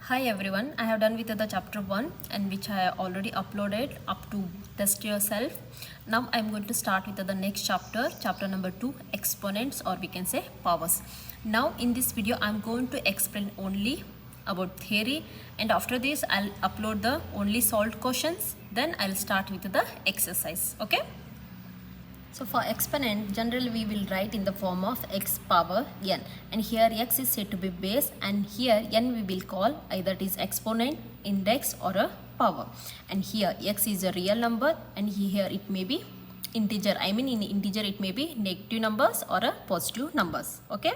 Hi everyone, I have done with the chapter 1 and which I already uploaded up to test yourself. Now I am going to start with the next chapter number 2, exponents, or we can say powers. Now in this video I am going to explain only about theory, and after this I'll upload the only solved questions, then I'll start with the exercise. Okay. So for exponent, generally we will write in the form of x power n, and here x is said to be base, and here n we will call either it is exponent, index, or a power. And here x is a real number, and here it may be integer. I mean in integer it may be negative numbers or a positive numbers. Okay.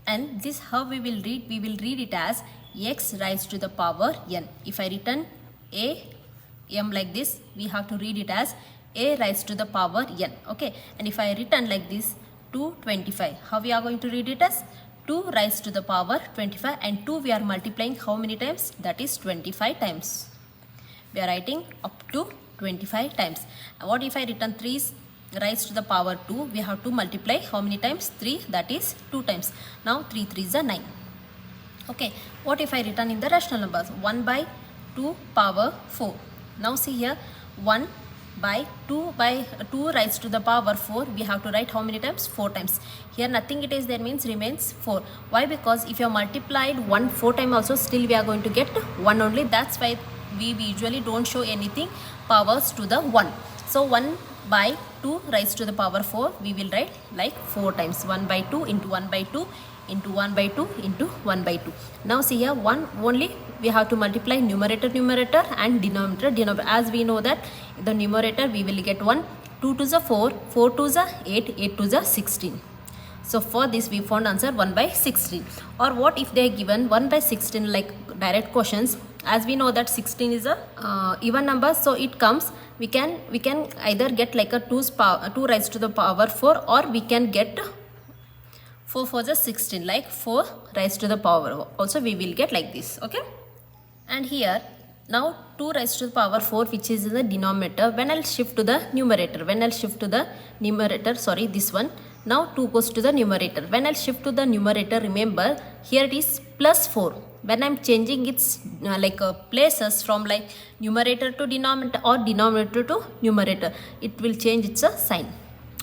And this how we will read? We will read it as x raised to the power n. If I written a m like this, we have to read it as a raised to the power n. Okay. And if I written like this 225, how we are going to read it as 2 raised to the power 25, and 2 we are multiplying how many times? That is 25 times. We are writing up to 25 times. What if I written 3 raised to the power 2? We have to multiply how many times? 3, that is 2 times. Now 3 3s are 9. Okay. What if I written in the rational numbers? 1 by 2 power 4. Now see here, 1 by 2 raised to the power 4, we have to write how many times? 4 times. Here nothing it is there, means remains 4. Why? Because if you have multiplied 1 4 times also, still we are going to get 1 only. That's why we usually don't show anything powers to the 1. So 1 by 2 raised to the power 4, we will write like 4 times. 1 by 2 into 1 by 2 into 1 by 2 into 1 by 2. Now see here, 1 only we have to multiply numerator and denominator. As we know that the numerator we will get 1, 2 to the 4, 4 to the 8, 8 to the 16. So for this we found answer 1 by 16. Or what if they are given 1 by 16 like direct questions? As we know that 16 is a even number, so it comes, we can either get like a 2 raised to the power 4, or we can get 4 for the 16, like 4 raised to the power. Also we will get like this. Okay. And here now 2 raised to the power 4, which is in the denominator, when I'll shift to the numerator, sorry, this one, now 2 goes to the numerator. When I'll shift to the numerator, remember here it is plus 4. When I'm changing its places from like numerator to denominator or denominator to numerator, it will change its sign.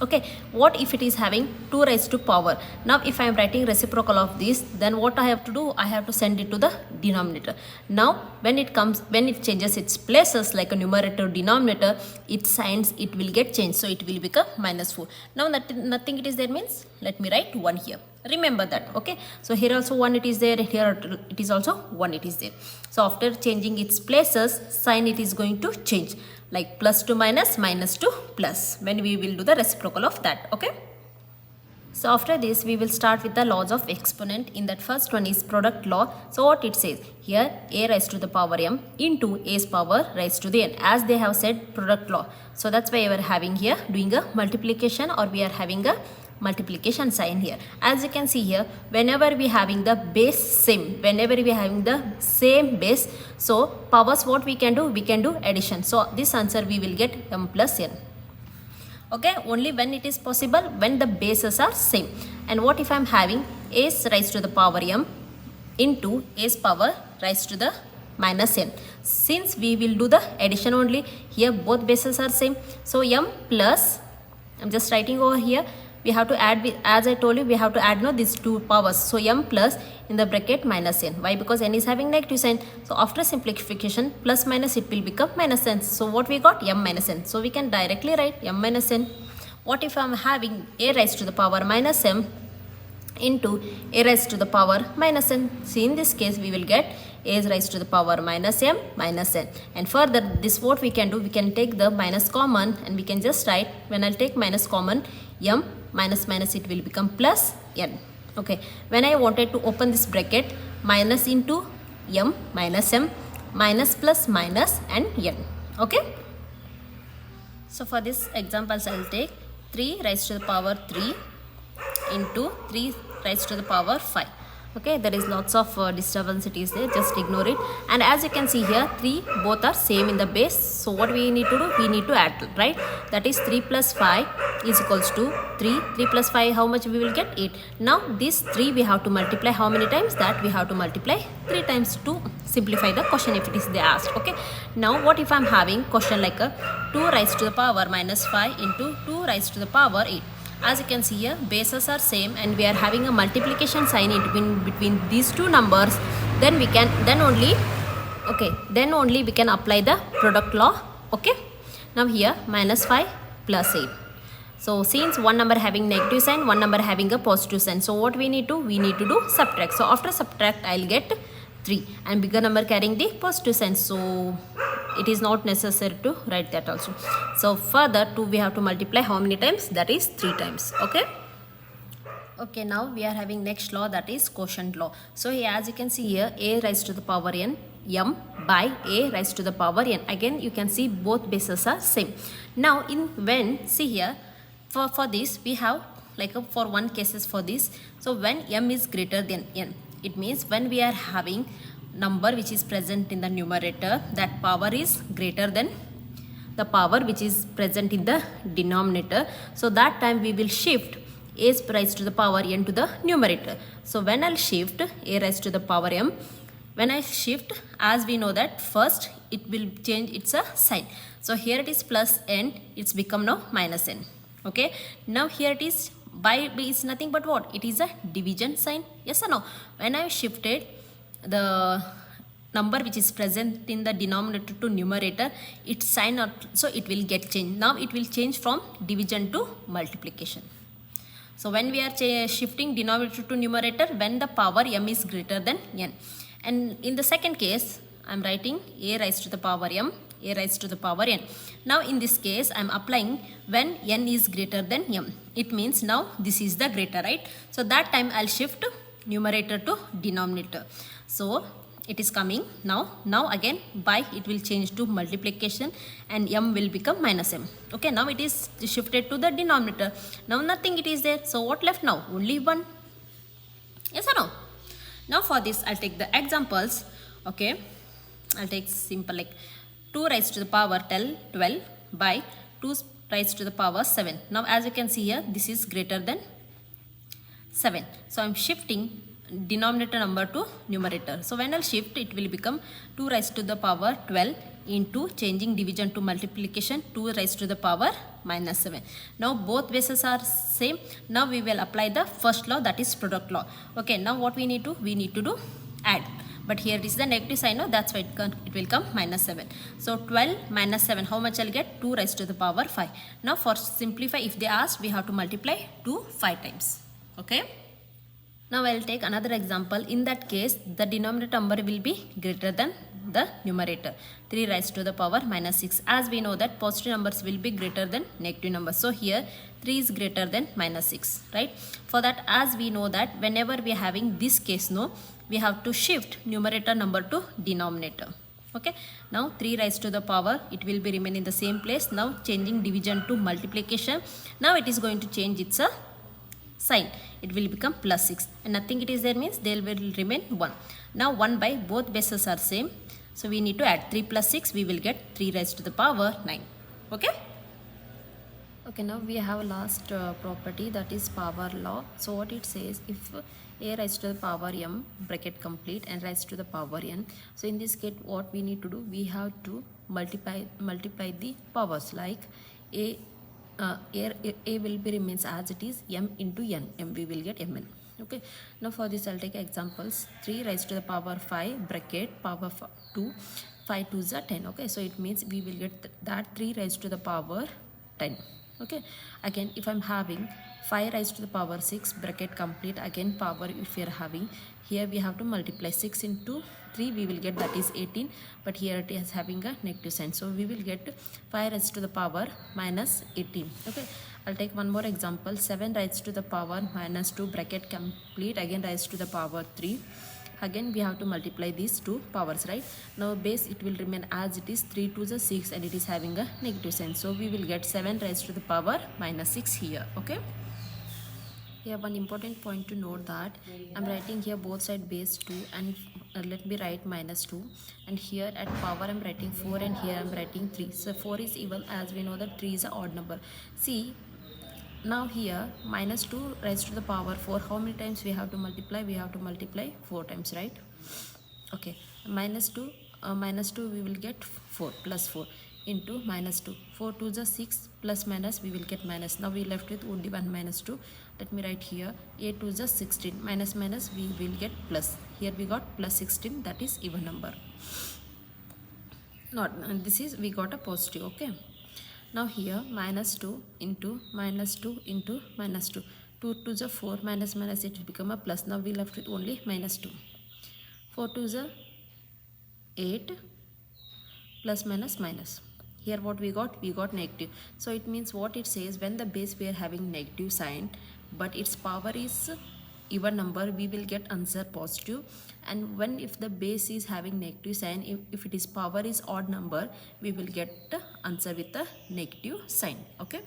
Okay. What if it is having 2 raised to power? Now if I am writing reciprocal of this, then what I have to do? I have to send it to the denominator. Now when it changes its places like a numerator denominator, its signs it will get changed, so it will become minus 4. Now nothing it is there, means let me write 1 here. Remember that. Okay. So here also 1 it is there, here it is also 1 it is there. So after changing its places, sign it is going to change, like plus to minus, minus to plus, when we will do the reciprocal of that. Okay. So after this we will start with the laws of exponent. In that first one is product law. So what it says here, a raised to the power m into a's power raised to the n, as they have said product law. So that's why we are having here doing a multiplication, or we are having a multiplication sign here. As you can see here, whenever we having the base same, base, so powers what we can do? We can do addition. So this answer we will get m plus n. Okay, only when it is possible, when the bases are same. And what if I am having a's raised to the power m into a's power raised to the minus n? Since we will do the addition only, here both bases are same, so m plus, I'm just writing over here, we have to add, as I told you, we have to add these 2 powers. So m plus in the bracket minus n. Why? Because n is having negative sign. So after simplification, plus minus it will become minus n. So what we got? M minus n. So we can directly write m minus n. What if I am having a raised to the power minus m into a raised to the power minus n? See, in this case we will get a is raised to the power minus m minus n. And further, this what we can do? We can take the minus common, and we can just write, when I'll take minus common, m minus minus it will become plus n. Okay. When I wanted to open this bracket, minus into m minus m, minus plus minus and n. Okay. So for this examples, I will take 3 raised to the power 3 into 3 raised to the power 5. Okay, there is lots of disturbance it is there, just ignore it. And as you can see here, 3 both are same in the base, so what we need to do, we need to add, right? That is 3 plus 5 is equals to 3. 3 plus 5, how much we will get? 8. Now this 3 we have to multiply how many times? That we have to multiply 3 times to simplify the question if it is they asked. Okay, now what if I'm having question like a 2 raised to the power minus 5 into 2 raised to the power 8. As you can see here, bases are same and we are having a multiplication sign in between these two numbers, then only we can apply the product law. Okay, now here minus 5 plus 8. So since one number having negative sign, one number having a positive sign, so what we need to do subtract. So after subtract, I'll get 3 and bigger number carrying the positive sign, so it is not necessary to write that also. So further 2 we have to multiply how many times? That is 3 times. Okay, now we are having next law, that is quotient law. So here as you can see here, a raised to the power n m by a raised to the power n. Again you can see both bases are same. Now see here, for this we have like for one cases for this. So when m is greater than n, it means when we are having number which is present in the numerator, that power is greater than the power which is present in the denominator. So that time we will shift a raised to the power n to the numerator. So when I'll shift a raised to the power m, when I shift, as we know that first it will change its a sign. So here it is plus n, it's become now minus n. Okay, now here it is by is nothing but what? It is a division sign. Yes or no? When I shifted the number which is present in the denominator to numerator, its sign so it will get changed. Now it will change from division to multiplication. So when we are shifting denominator to numerator, when the power m is greater than n. And in the second case, I am writing a raised to the power m, a raised to the power n. Now in this case, I am applying when n is greater than m. It means now this is the greater, right? So that time I'll shift numerator to denominator. So it is coming now again by it will change to multiplication and m will become minus m. Okay, now it is shifted to the denominator. Now nothing it is there. So what left now? Only 1. Yes or no? Now for this I'll take the examples. Okay, I'll take simple like 2 raised to the power 12 by 2 raised to the power 7. Now as you can see here, this is greater than 7. So I'm shifting denominator number to numerator. So when I'll shift, it will become 2 raised to the power 12 into changing division to multiplication 2 raised to the power minus 7. Now both bases are same. Now we will apply the first law, that is product law. Okay, now what we need to do add. But here it is the negative sign, no? That's why it will come minus 7. So 12 minus 7, how much I'll get? 2 raised to the power 5. Now for simplify, if they ask, we have to multiply 2 5 times. Okay. Now I'll take another example. In that case, the denominator number will be greater than the numerator. 3 raised to the power minus 6. As we know that positive numbers will be greater than negative numbers. So here 3 is greater than minus 6, right? For that, as we know that whenever we are having this case, no, we have to shift numerator number to denominator. Okay. Now 3 raised to the power, it will be remain in the same place. Now changing division to multiplication. Now it is going to change its sign. It will become plus 6 and nothing it is there means they will remain 1. Now 1 by both bases are same. So we need to add 3 plus 6, we will get 3 raised to the power 9. Okay. Okay, now we have last property, that is power law. So what it says, if a raised to the power m bracket complete and raised to the power n. So in this case what we need to do, we have to multiply the powers, like a will be remains as it is, m into n, m we will get mn. Okay, now for this I'll take examples. 3 raised to the power 5 bracket power 2, 5 2s are 10. Okay, so it means we will get that 3 raised to the power 10. Okay, again if I'm having 5 raised to the power 6 bracket complete, again power if we are having, here we have to multiply 6 into 3, we will get that is 18, but here it is having a negative sign, so we will get 5 raised to the power minus 18. Okay, I'll take one more example. 7 raised to the power minus 2 bracket complete, again raised to the power 3. Again we have to multiply these two powers, right? Now base it will remain as it is, 3 2s are 6 and it is having a negative sign, so we will get 7 raised to the power minus 6 here. Okay, Here one important point to note that I'm writing here both side base 2 and let me write minus 2, and here at power I'm writing 4 and here I'm writing 3. So 4 is even, as we know that 3 is an odd number. See, now here minus 2 raised to the power 4, how many times we have to multiply? We have to multiply 4 times, right? Okay, minus 2 we will get 4 plus 4 into minus 2, 4 to the 6 plus minus we will get minus. Now we left with only 1 minus 2. Let me write here 8 to the 16 minus minus we will get plus. Here we got plus 16, that is even number. Not this is we got a positive. Okay, now here minus 2 into minus 2 into minus 2, 2 to the 4 minus minus it will become a plus. Now we left with only minus 2. 4 to the 8 plus minus minus. Here what we got negative. So it means what it says, when the base we are having negative sign but its power is even number, we will get answer positive. And when if the base is having negative sign, if it is power is odd number, we will get the answer with the negative sign. Okay.